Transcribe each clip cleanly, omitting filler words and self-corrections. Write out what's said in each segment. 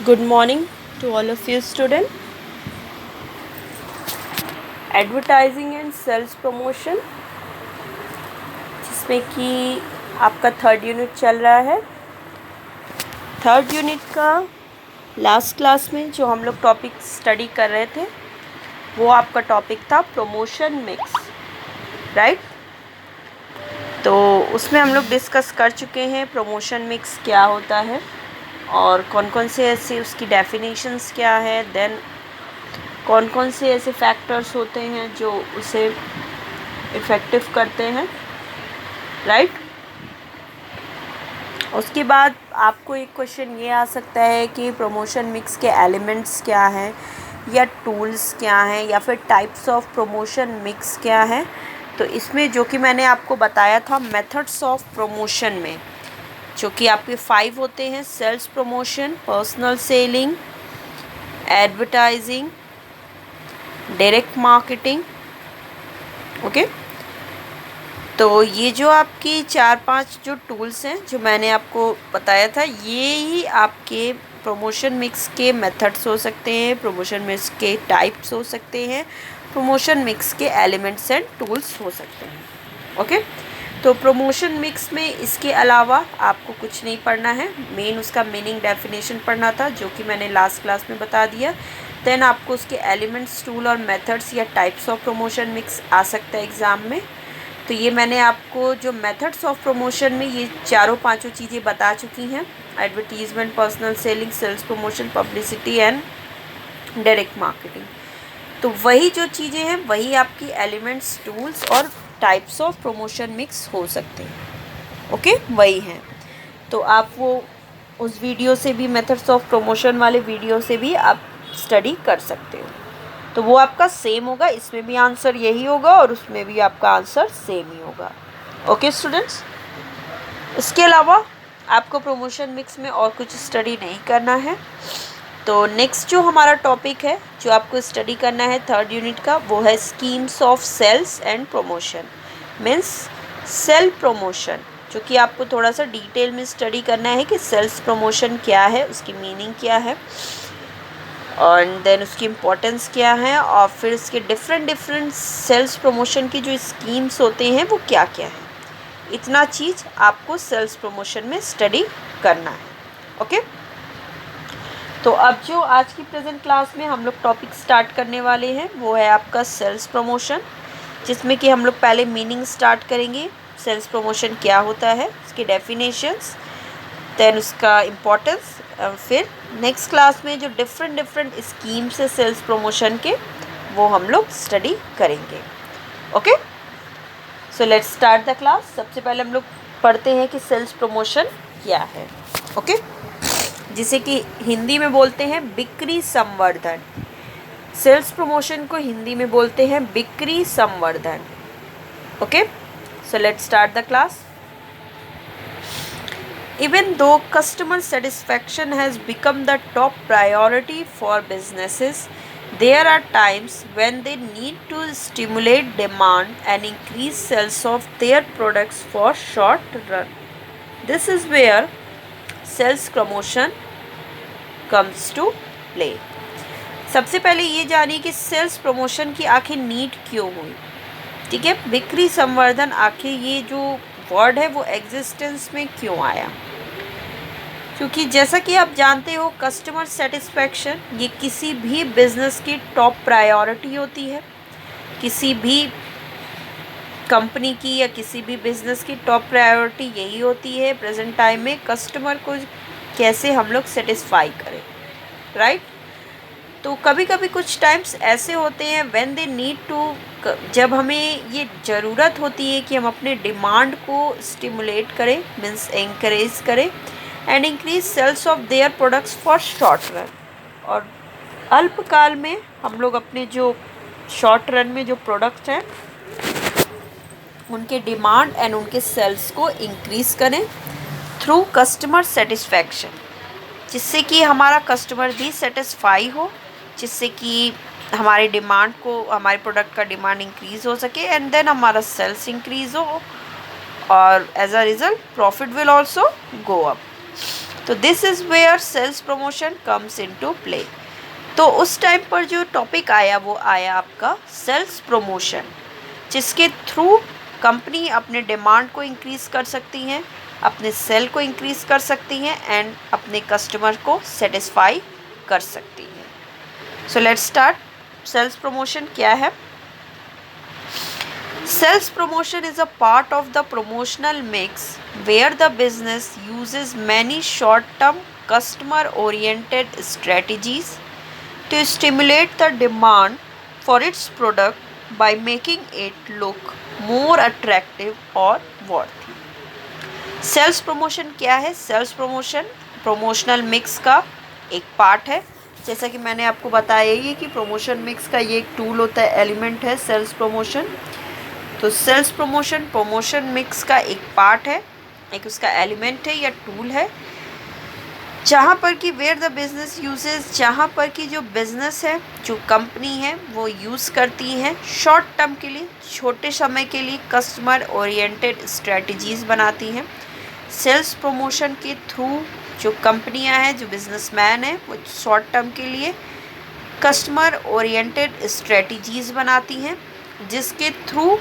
Good morning to all of you students. Advertising and sales promotion, जिसमें कि आपका third unit चल रहा है। थर्ड यूनिट का लास्ट क्लास में जो हम लोग टॉपिक स्टडी कर रहे थे वो आपका टॉपिक था प्रमोशन मिक्स, राइट। तो उसमें हम लोग डिस्कस कर चुके हैं प्रमोशन मिक्स क्या होता है और कौन कौन से ऐसे उसकी डेफिनेशंस क्या है, देन कौन कौन से ऐसे फैक्टर्स होते हैं जो उसे इफ़ेक्टिव करते हैं, राइट। उसके बाद आपको एक क्वेश्चन ये आ सकता है कि प्रमोशन मिक्स के एलिमेंट्स क्या हैं या टूल्स क्या हैं या फिर टाइप्स ऑफ प्रमोशन मिक्स क्या हैं। तो इसमें जो कि मैंने आपको बताया था मेथड्स ऑफ प्रमोशन में, जो कि आपके 5 होते हैं: sales promotion, personal selling, advertising, direct marketing. Okay, तो ये जो आपकी 4-5 जो टूल्स हैं जो मैंने आपको बताया था, ये ही आपके प्रमोशन मिक्स के मेथड्स हो सकते हैं, प्रमोशन मिक्स के टाइप्स हो सकते हैं, प्रमोशन मिक्स के एलिमेंट्स एंड टूल्स हो सकते हैं। ओके, तो प्रमोशन मिक्स में इसके अलावा आपको कुछ नहीं पढ़ना है, मेन उसका मीनिंग डेफिनेशन पढ़ना था जो कि मैंने लास्ट क्लास में बता दिया। देन आपको उसके एलिमेंट्स, टूल और मेथड्स या टाइप्स ऑफ प्रमोशन मिक्स आ सकता है एग्ज़ाम में। तो ये मैंने आपको जो मेथड्स ऑफ प्रमोशन में ये 4-5 चीज़ें बता चुकी हैं: advertisement, personal selling, sales promotion, publicity and direct marketing. तो वही जो चीज़ें हैं वही आपकी एलिमेंट्स, टूल्स और टाइप्स ऑफ प्रमोशन मिक्स हो सकते हैं। ओके, वही हैं। तो आप वो उस वीडियो से भी, मेथड्स ऑफ प्रमोशन वाले वीडियो से भी आप स्टडी कर सकते हो। तो वो आपका सेम होगा, इसमें भी आंसर यही होगा और उसमें भी आपका आंसर सेम ही होगा। ओके स्टूडेंट्स, इसके अलावा आपको प्रमोशन मिक्स में और कुछ स्टडी नहीं करना है। तो नेक्स्ट जो हमारा टॉपिक है जो आपको स्टडी करना है थर्ड यूनिट का, वो है schemes of sales and promotion, means sale promotion, जो कि आपको थोड़ा सा डिटेल में स्टडी करना है कि सेल्स प्रमोशन क्या है, उसकी मीनिंग क्या है और देन उसकी इम्पोर्टेंस क्या है, और फिर इसके डिफरेंट सेल्स प्रमोशन की जो स्कीम्स होते हैं वो क्या क्या है। इतना चीज़ आपको सेल्स प्रमोशन में स्टडी करना है। ओके, तो अब जो आज की प्रेजेंट क्लास में हम लोग टॉपिक स्टार्ट करने वाले हैं वो है आपका सेल्स प्रमोशन, जिसमें कि हम लोग पहले मीनिंग स्टार्ट करेंगे, सेल्स प्रमोशन क्या होता है, उसकी डेफिनेशंस, देन उसका इम्पोर्टेंस। फिर नेक्स्ट क्लास में जो डिफरेंट स्कीम्स है सेल्स प्रमोशन के, वो हम लोग स्टडी करेंगे। Okay, so let's start the class. सबसे पहले हम लोग पढ़ते हैं कि सेल्स प्रमोशन क्या है। ओके, जिसे कि हिंदी में बोलते हैं बिक्री संवर्धन। सेल्स प्रमोशन को हिंदी में बोलते हैं बिक्री संवर्धन। Okay, so let's start the class. Even though customer satisfaction has become the top priority for businesses, there are times when they need to stimulate demand and increase sales of their products for short run. This is where sales promotion comes to play. सबसे पहले ये जानिए कि sales promotion की आखिर need क्यों हुई। ठीक है, बिक्री संवर्धन आखिर ये जो वर्ड है वो एग्जिस्टेंस में क्यों आया, क्योंकि जैसा कि आप जानते हो कस्टमर सेटिस्फैक्शन ये किसी भी बिज़नेस की टॉप प्रायोरिटी होती है। किसी भी कंपनी की या किसी भी बिज़नेस की टॉप प्रायोरिटी यही होती है प्रेजेंट टाइम में, कस्टमर को कैसे हम लोग सेटिस्फाई करें, राइट। तो कभी कभी कुछ टाइम्स ऐसे होते हैं व्हेन दे नीड टू, जब हमें ये ज़रूरत होती है कि हम अपने डिमांड को स्टिमुलेट करें, मीन्स एंकरेज करें, and increase sales of their products for short run. और अल्पकाल में हम लोग अपने जो शॉर्ट रन में जो प्रोडक्ट्स हैं उनके डिमांड एंड उनके सेल्स को इंक्रीज करें थ्रू कस्टमर सेटिस्फैक्शन, जिससे कि हमारा कस्टमर भी सेटिस्फाई हो, जिससे कि हमारे डिमांड को, हमारे प्रोडक्ट का डिमांड इंक्रीज हो सके एंड देन हमारा सेल्स इंक्रीज हो और as a result profit will also go up. तो this is where sales promotion comes into play. तो उस टाइम पर जो टॉपिक आया वो आया आपका सेल्स प्रमोशन, जिसके थ्रू कंपनी अपने डिमांड को इंक्रीज़ कर सकती हैं, अपने सेल को इंक्रीज़ कर सकती हैं एंड अपने कस्टमर को सेटिस्फाई कर सकती हैं। So let's start. Sales promotion क्या है? Sales promotion is a part of the promotional mix where the business uses many short-term customer-oriented strategies to stimulate the demand for its product by making it look more attractive or worthy। Sales promotion क्या है? Sales promotion promotional mix का एक part है। जैसा कि मैंने आपको बताया ही है कि प्रमोशन मिक्स का ये एक टूल होता है, एलिमेंट है सेल्स प्रमोशन। तो सेल्स प्रमोशन प्रमोशन मिक्स का एक पार्ट है, एक उसका एलिमेंट है या टूल है, जहाँ पर कि वेयर द बिजनेस यूजेस, जहाँ पर कि जो बिजनेस है, जो कंपनी है, वो यूज़ करती है शॉर्ट टर्म के लिए, छोटे समय के लिए कस्टमर ओरिएंटेड स्ट्रेटजीज़ बनाती हैं। सेल्स प्रमोशन के थ्रू जो कंपनियां हैं, जो बिजनेसमैन हैं, वो शॉर्ट टर्म के लिए कस्टमर ओरिएंटेड स्ट्रेटजीज़ बनाती हैं, जिसके थ्रू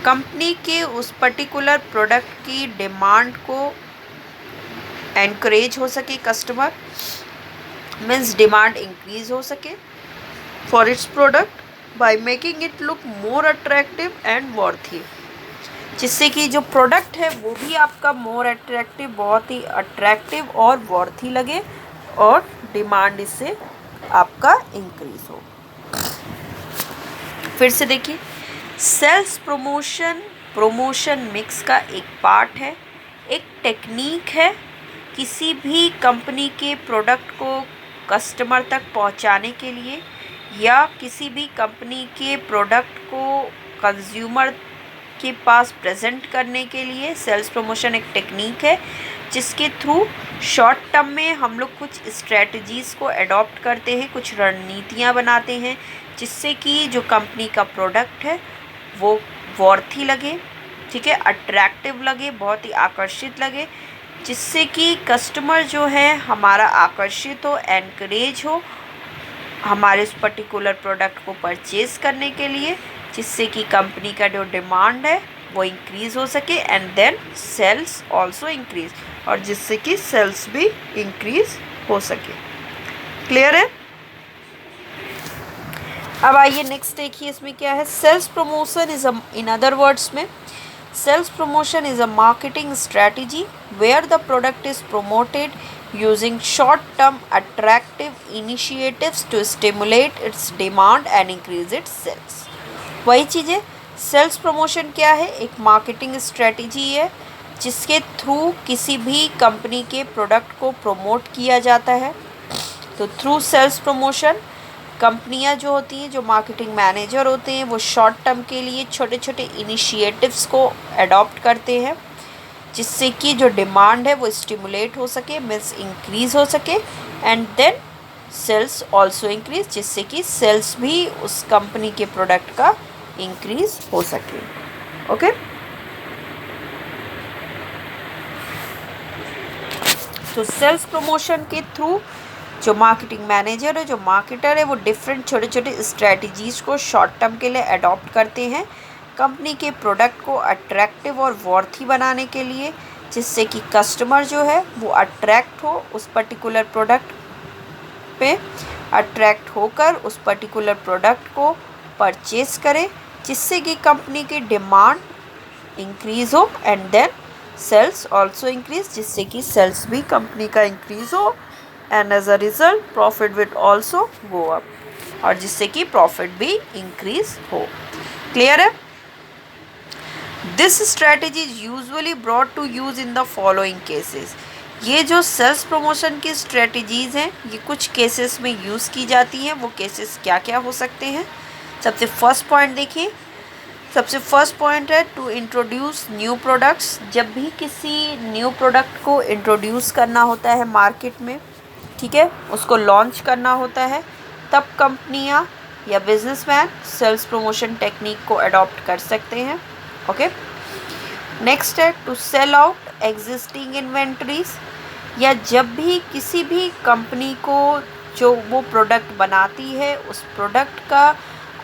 कंपनी के उस पर्टिकुलर प्रोडक्ट की डिमांड को एनकरेज हो सके, कस्टमर मीन्स डिमांड इंक्रीज हो सके for its product by making it look more attractive and worthy, जिससे कि जो प्रोडक्ट है वो भी आपका मोर अट्रैक्टिव, बहुत ही अट्रैक्टिव और वर्थी लगे और डिमांड इससे आपका इंक्रीज हो। फिर से देखिए, सेल्स प्रमोशन प्रमोशन मिक्स का एक पार्ट है, एक टेक्निक है किसी भी कंपनी के प्रोडक्ट को कस्टमर तक पहुंचाने के लिए या किसी भी कंपनी के प्रोडक्ट को कंज्यूमर के पास प्रेजेंट करने के लिए सेल्स प्रमोशन एक टेक्निक है, जिसके थ्रू शॉर्ट टर्म में हम लोग कुछ स्ट्रेटजीज़ को अडॉप्ट करते हैं, कुछ रणनीतियाँ बनाते हैं, जिससे कि जो कंपनी का प्रोडक्ट है वो वर्थी लगे, ठीक है, अट्रैक्टिव लगे, बहुत ही आकर्षित लगे, जिससे कि कस्टमर जो है हमारा आकर्षित हो, एनकरेज हो हमारे उस पर्टिकुलर प्रोडक्ट को परचेज़ करने के लिए, जिससे कि कंपनी का जो डिमांड है वो इंक्रीज़ हो सके and then sales also increase, और जिससे कि सेल्स भी इंक्रीज़ हो सके। क्लियर है? अब आइए नेक्स्ट देखिए इसमें क्या है। Sales promotion is in other words में sales promotion is a marketing strategy where the product is promoted using short-term attractive initiatives to stimulate its demand and increase its sales। वही चीज़ें, सेल्स प्रमोशन क्या है? एक marketing strategy है जिसके through किसी भी कंपनी के प्रोडक्ट को प्रमोट किया जाता है। तो थ्रू सेल्स प्रमोशन कंपनियां जो होती हैं, जो मार्केटिंग मैनेजर होते हैं, वो शॉर्ट टर्म के लिए छोटे छोटे इनिशिएटिव्स को अडॉप्ट करते हैं, जिससे कि जो डिमांड है वो स्टिमुलेट हो सके, मीन्स इंक्रीज़ हो सके and then sales also increase, जिससे कि सेल्स भी उस कंपनी के प्रोडक्ट का इंक्रीज हो सके। ओके, तो सेल्स प्रमोशन के थ्रू जो मार्केटिंग मैनेजर है, जो मार्केटर है, वो डिफरेंट छोटे छोटे स्ट्रेटजीज़ को शॉर्ट टर्म के लिए अडॉप्ट करते हैं कंपनी के प्रोडक्ट को अट्रैक्टिव और वर्थी बनाने के लिए, जिससे कि कस्टमर जो है वो अट्रैक्ट हो उस पर्टिकुलर प्रोडक्ट पे, अट्रैक्ट होकर उस पर्टिकुलर प्रोडक्ट को परचेज़ करे, जिससे कि कंपनी की डिमांड इंक्रीज़ हो and then sales also increase, जिससे कि सेल्स भी कंपनी का इंक्रीज़ हो and as a result profit will also go up, और जिससे कि प्रॉफिट भी इंक्रीज हो। क्लियर है? This strategy is usually brought to use in the following cases. ये जो सेल्स प्रमोशन की स्ट्रेटजीज़ हैं ये कुछ केसेस में यूज़ की जाती हैं। वो केसेस क्या क्या हो सकते हैं? सबसे फर्स्ट पॉइंट देखिए, सबसे फर्स्ट पॉइंट है टू इंट्रोड्यूस न्यू प्रोडक्ट्स। जब भी किसी न्यू प्रोडक्ट को इंट्रोड्यूस करना होता है मार्केट में, ठीक है, उसको लॉन्च करना होता है, तब कंपनियां या बिजनेसमैन सेल्स प्रमोशन टेक्निक को अडॉप्ट कर सकते हैं। ओके, नेक्स्ट है to sell out existing inventories. या जब भी किसी भी कंपनी को जो वो प्रोडक्ट बनाती है उस प्रोडक्ट का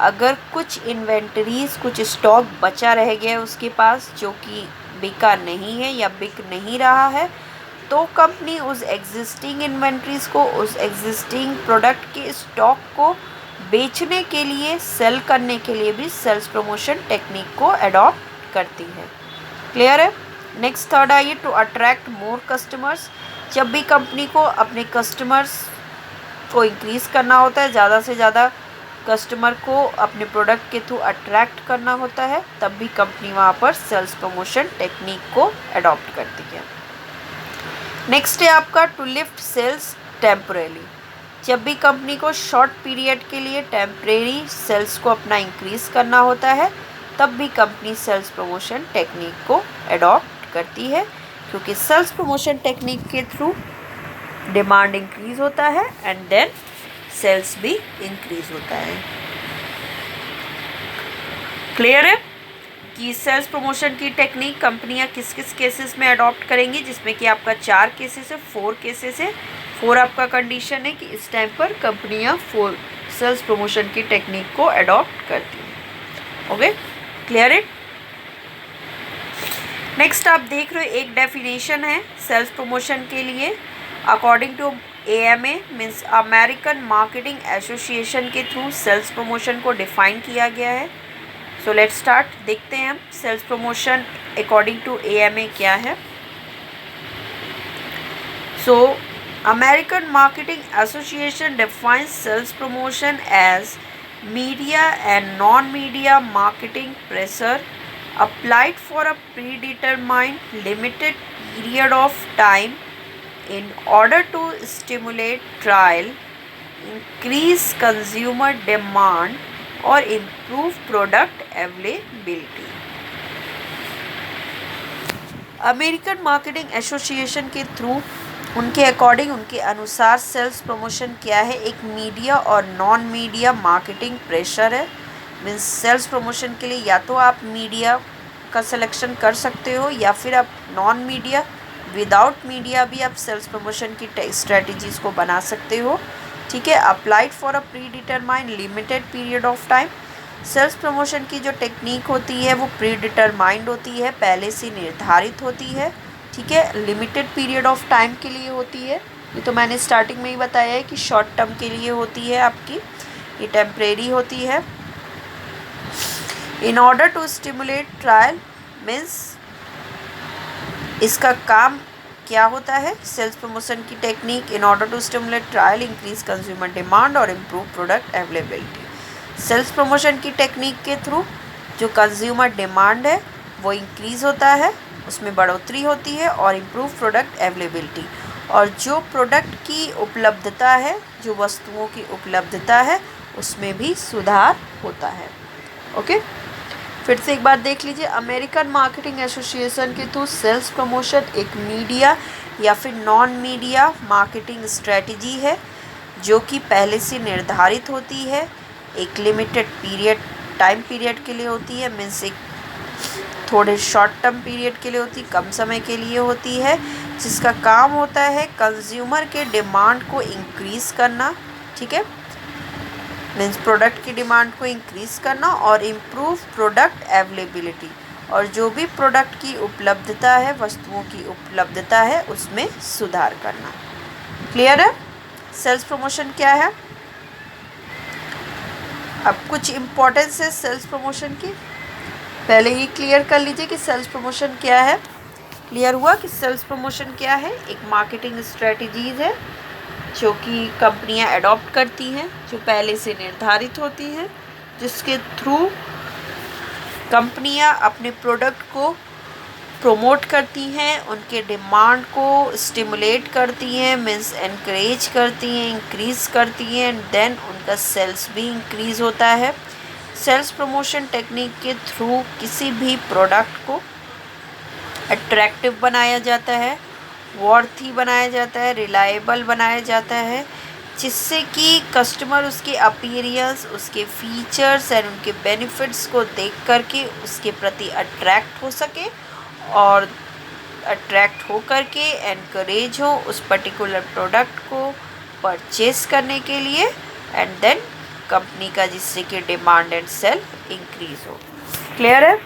अगर कुछ इन्वेंटरीज, कुछ स्टॉक बचा रह गया है उसके पास जो कि बिका नहीं है या बिक नहीं रहा है, तो कंपनी उस एग्जिस्टिंग इन्वेंटरीज को, उस एग्जिस्टिंग प्रोडक्ट के स्टॉक को बेचने के लिए, सेल करने के लिए भी सेल्स प्रमोशन टेक्निक को अडॉप्ट करती है। क्लियर है? नेक्स्ट थर्ड आइए, टू अट्रैक्ट मोर कस्टमर्स। जब भी कंपनी को अपने कस्टमर्स को इंक्रीज करना होता है, ज़्यादा से ज़्यादा कस्टमर को अपने प्रोडक्ट के थ्रू अट्रैक्ट करना होता है, तब भी कंपनी वहाँ पर सेल्स प्रमोशन टेक्निक को अडॉप्ट करती है। नेक्स्ट है आपका टू लिफ्ट सेल्स टेम्परेली। जब भी कंपनी को शॉर्ट पीरियड के लिए टेम्परेरी सेल्स को अपना इंक्रीज करना होता है, तब भी कंपनी सेल्स प्रमोशन टेक्निक को अडॉप्ट करती है, क्योंकि सेल्स प्रमोशन टेक्निक के थ्रू डिमांड इंक्रीज होता है एंड देन सेल्स भी इंक्रीज होता है। क्लियर है कि सेल्स प्रमोशन की टेक्निक कंपनियां किस किस केसेस में अडॉप्ट करेंगी, जिसमें कि आपका 4 केसेस है, 4 केसेस है, 4 आपका कंडीशन है कि इस टाइम पर कंपनियां 4 सेल्स प्रमोशन की टेक्निक को अडॉप्ट करती हैं। ओके, क्लियर है? नेक्स्ट आप देख रहे हो एक डेफिनेशन है सेल्स प्रमोशन के लिए, according to AMA means American marketing association के थ्रू सेल्स प्रमोशन को डिफाइन किया गया है। सो लेट्स स्टार्ट, देखते हैं हम sales promotion according to AMA क्या है। So American marketing association defines sales promotion as media and non media marketing pressure applied for a predetermined limited period of time in order to stimulate trial, increase consumer demand or improve product availability। American marketing association के through उनके according, उनके अनुसार sales promotion क्या है, एक media और non media marketing pressure है। Means sales promotion के लिए या तो आप मीडिया का सिलेक्शन कर सकते हो या फिर आप नॉन मीडिया, विदाउट मीडिया भी आप सेल्स प्रमोशन की स्ट्रेटजीज़ को बना सकते हो। ठीक है, applied for a predetermined limited period of time. Sales promotion की जो टेक्निक होती है वो प्री डिटरमाइंड होती है, पहले से निर्धारित होती है। ठीक है, लिमिटेड पीरियड ऑफ टाइम के लिए होती है। ये तो मैंने स्टार्टिंग में ही बताया है कि शॉर्ट टर्म के लिए होती है आपकी, ये टेम्परेरी होती है। In order to stimulate trial means इसका काम क्या होता है, सेल्स प्रमोशन की technique in order to stimulate trial, increase consumer demand और improve product availability. Sales promotion की टेक्निक के थ्रू जो कंज्यूमर डिमांड है वो इंक्रीज़ होता है, उसमें बढ़ोतरी होती है, और इम्प्रूव प्रोडक्ट अवेलेबिलिटी, और जो प्रोडक्ट की उपलब्धता है, जो वस्तुओं की उपलब्धता है उसमें भी सुधार होता है। ओके, फिर से एक बार देख लीजिए, अमेरिकन मार्केटिंग एसोसिएशन के थ्रू सेल्स प्रमोशन एक मीडिया या फिर नॉन मीडिया मार्केटिंग स्ट्रेटजी है जो कि पहले से निर्धारित होती है, एक लिमिटेड पीरियड, टाइम पीरियड के लिए होती है। मीन्स एक थोड़े शॉर्ट टर्म पीरियड के लिए होती, कम समय के लिए होती है, जिसका काम होता है कंज्यूमर के डिमांड को इंक्रीज़ करना। ठीक है, मीन्स प्रोडक्ट की डिमांड को इंक्रीज़ करना और इम्प्रूव प्रोडक्ट अवेलेबिलिटी, और जो भी प्रोडक्ट की उपलब्धता है, वस्तुओं की उपलब्धता है, उसमें सुधार करना। क्लियर है? सेल्स प्रमोशन क्या है? अब कुछ इम्पोर्टेंस है सेल्स प्रमोशन की, पहले ये क्लियर कर लीजिए कि सेल्स प्रमोशन क्या है। क्लियर हुआ कि सेल्स प्रमोशन क्या है? एक मार्केटिंग स्ट्रेटजीज़ है जो कि कंपनियां अडॉप्ट करती हैं, जो पहले से निर्धारित होती हैं, जिसके थ्रू कंपनियां अपने प्रोडक्ट को प्रमोट करती हैं, उनके डिमांड को स्टिमुलेट करती हैं, मीन्स एनकरेज करती हैं, इंक्रीज़ करती हैं, एंड देन उनका सेल्स भी इंक्रीज़ होता है। सेल्स प्रमोशन टेक्निक के थ्रू किसी भी प्रोडक्ट को अट्रैक्टिव बनाया जाता है, वर्थी बनाया जाता है, रिलायबल बनाया जाता है, जिससे कि कस्टमर उसके अपीयरेंस, उसके फीचर्स एंड उनके बेनिफिट्स को देख करके उसके प्रति अट्रैक्ट हो सके और अट्रैक्ट हो करके एनकरेज हो उस पर्टिकुलर प्रोडक्ट को परचेज करने के लिए, एंड देन कंपनी का जिससे कि डिमांड एंड सेल इंक्रीज हो। क्लियर है?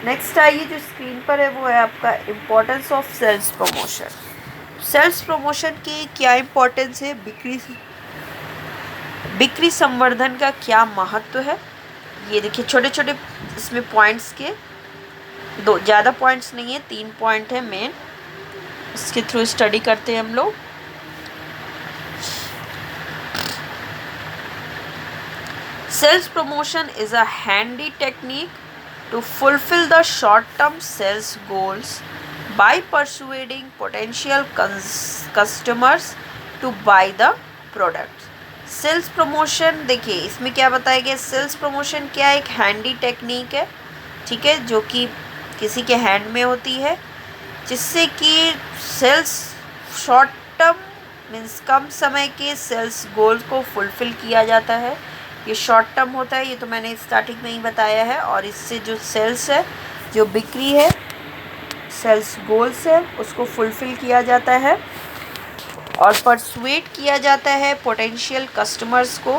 नेक्स्ट आइए जो स्क्रीन पर है वो है आपका importance of sales promotion. Sales promotion की क्या इम्पोर्टेंस है, बिक्री संवर्धन का क्या महत्व है, ये देखिए छोटे छोटे इसमें पॉइंट्स के दो ज़्यादा पॉइंट्स नहीं है, 3 पॉइंट है मेन, इसके थ्रू स्टडी करते हैं हम लोग। Sales promotion is a handy technique to fulfill the short-term sales goals by persuading potential customers to buy the product. Sales promotion देखिए इसमें क्या बताया गया, सेल्स प्रमोशन क्या एक हैंडी टेक्निक है, ठीक है, जो कि किसी के हैंड में होती है, जिससे कि सेल्स शॉर्ट टर्म मीन्स कम समय के सेल्स गोल को फुलफ़िल किया जाता है। ये शॉर्ट टर्म होता है, ये तो मैंने स्टार्टिंग में ही बताया है, और इससे जो सेल्स है, जो बिक्री है, सेल्स गोल्स है, उसको फुलफ़िल किया जाता है और परसुएट किया जाता है पोटेंशियल कस्टमर्स को,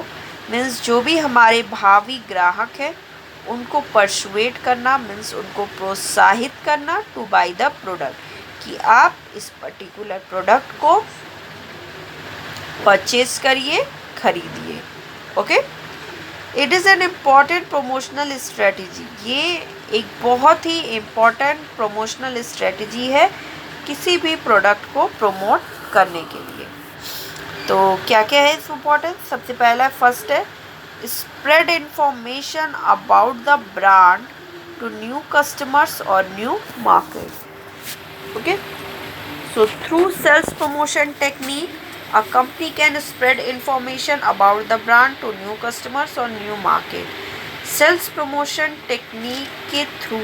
मीन्स जो भी हमारे भावी ग्राहक हैं उनको परसुएट करना, मीन्स उनको प्रोत्साहित करना टू बाय द प्रोडक्ट, कि आप इस पर्टिकुलर प्रोडक्ट को परचेज करिए, खरीदिए। Okay, it is an important promotional strategy, ये एक बहुत ही इम्पॉर्टेंट प्रमोशनल स्ट्रेटजी है किसी भी प्रोडक्ट को प्रमोट करने के लिए। तो क्या क्या है इस इम्पोर्टेंस, सबसे पहला फर्स्ट है spread information about the brand to new customers और new market. Okay, so through sales promotion technique a company can spread information about the brand to new customers or new market. Sales promotion technique के through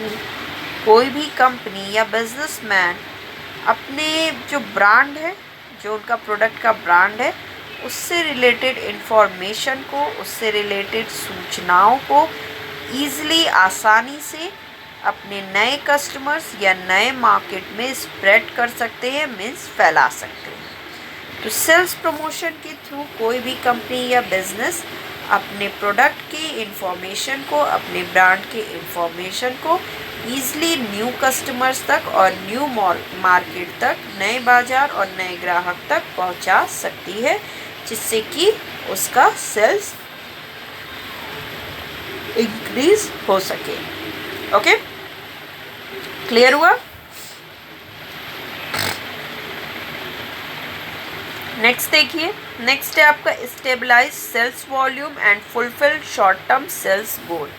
कोई भी company या businessman अपने जो brand है, जो उनका प्रोडक्ट का ब्रांड है, उससे रिलेटेड इंफॉर्मेशन को, उससे रिलेटेड सूचनाओं को ईज़िली आसानी से अपने नए कस्टमर्स या नए मार्केट में स्प्रेड कर सकते हैं, मीन्स फैला सकते हैं। तो सेल्स प्रमोशन के थ्रू कोई भी कंपनी या बिजनेस अपने प्रोडक्ट की इंफॉर्मेशन को, अपने ब्रांड के इंफॉर्मेशन को ईज़िली न्यू कस्टमर्स तक और न्यू मार्केट तक, नए बाज़ार और नए ग्राहक तक पहुंचा सकती है, जिससे कि उसका सेल्स इंक्रीज हो सके। ओके, क्लियर हुआ? नेक्स्ट देखिए, नेक्स्ट है आपका stabilise sales volume and fulfil short term sales goal.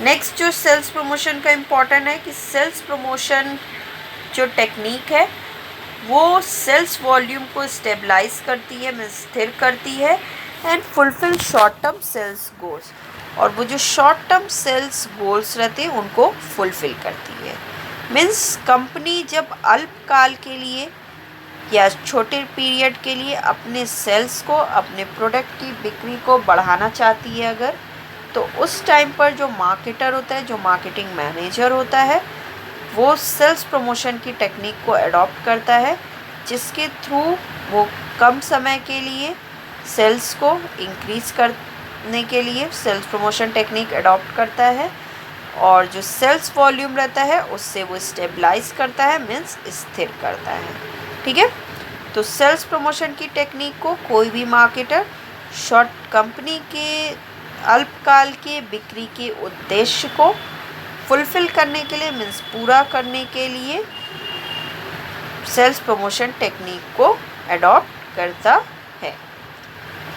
Next जो सेल्स प्रमोशन का इम्पोर्टेंट है कि सेल्स प्रमोशन जो टेक्निक है वो सेल्स वॉल्यूम को स्टेबलाइज करती है, मीन्स स्थिर करती है, and fulfil short term sales goals, और वो जो शॉर्ट टर्म सेल्स गोल्स रहते हैं उनको फुलफिल करती है। मीन्स कंपनी जब अल्पकाल के लिए या छोटे पीरियड के लिए अपने सेल्स को, अपने प्रोडक्ट की बिक्री को बढ़ाना चाहती है अगर, तो उस टाइम पर जो मार्केटर होता है, जो मार्केटिंग मैनेजर होता है, वो सेल्स प्रमोशन की टेक्निक को अडॉप्ट करता है, जिसके थ्रू वो कम समय के लिए सेल्स को इंक्रीज़ करने के लिए सेल्स प्रमोशन टेक्निक अडॉप्ट करता है, और जो सेल्स वॉल्यूम रहता है उससे वो स्टेबलाइज करता है, मीन्स स्थिर करता है। ठीक है, तो सेल्स प्रमोशन की टेक्निक को कोई भी मार्केटर शॉर्ट कंपनी के अल्पकाल के बिक्री के उद्देश्य को फुलफिल करने के लिए, मीन्स पूरा करने के लिए सेल्स प्रमोशन टेक्निक को अडॉप्ट करता है।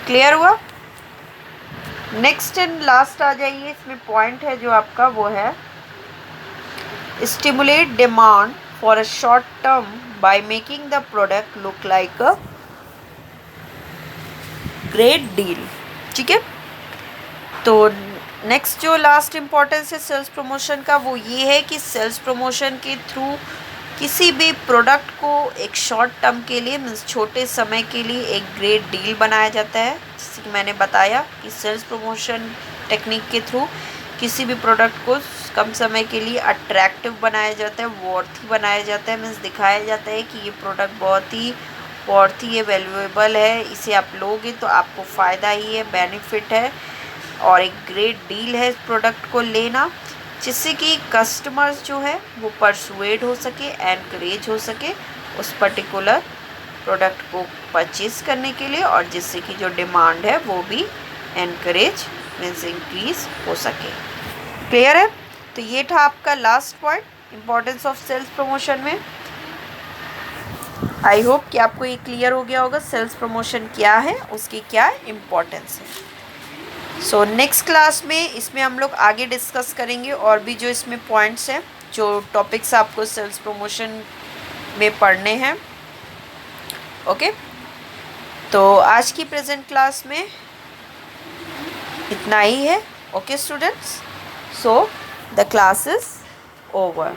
क्लियर हुआ? नेक्स्ट एंड लास्ट आ जाइए, इसमें पॉइंट है जो आपका वो है stimulate demand for a short term by making the product look like a great deal। ठीक है, तो नेक्स्ट जो लास्ट इम्पोर्टेंस है सेल्स प्रमोशन का वो ये है कि सेल्स प्रमोशन के थ्रू किसी भी प्रोडक्ट को एक शॉर्ट टर्म के लिए, मीन्स छोटे समय के लिए एक ग्रेट डील बनाया जाता है। जैसे कि मैंने बताया कि सेल्स प्रमोशन टेक्निक के थ्रू किसी भी प्रोडक्ट को कम समय के लिए अट्रैक्टिव बनाया जाता है, वर्थी बनाया जाता है, मीन्स दिखाया जाता है कि ये प्रोडक्ट बहुत ही वर्थी है, वैल्यूएबल है, इसे आप लोगे तो आपको फ़ायदा ही है, बेनिफिट है और एक ग्रेट डील है इस प्रोडक्ट को लेना, जिससे कि कस्टमर्स जो है वो परसुएड हो सके, एनकरेज हो सके उस पर्टिकुलर प्रोडक्ट को परचेज़ करने के लिए, और जिससे कि जो डिमांड है वो भी एनकरेज मीन्स इंक्रीज हो सके। क्लियर है? तो ये था आपका last point, importance of sales promotion में। आई होप कि आपको ये क्लियर हो गया होगा सेल्स प्रमोशन क्या है, उसकी क्या इम्पोर्टेंस है। सो नेक्स्ट क्लास में इसमें हम लोग आगे डिस्कस करेंगे और भी जो इसमें पॉइंट्स हैं, जो टॉपिक्स आपको सेल्स प्रमोशन में पढ़ने हैं। ओके, तो आज की प्रेजेंट क्लास में इतना ही है। Okay students, so the class is over.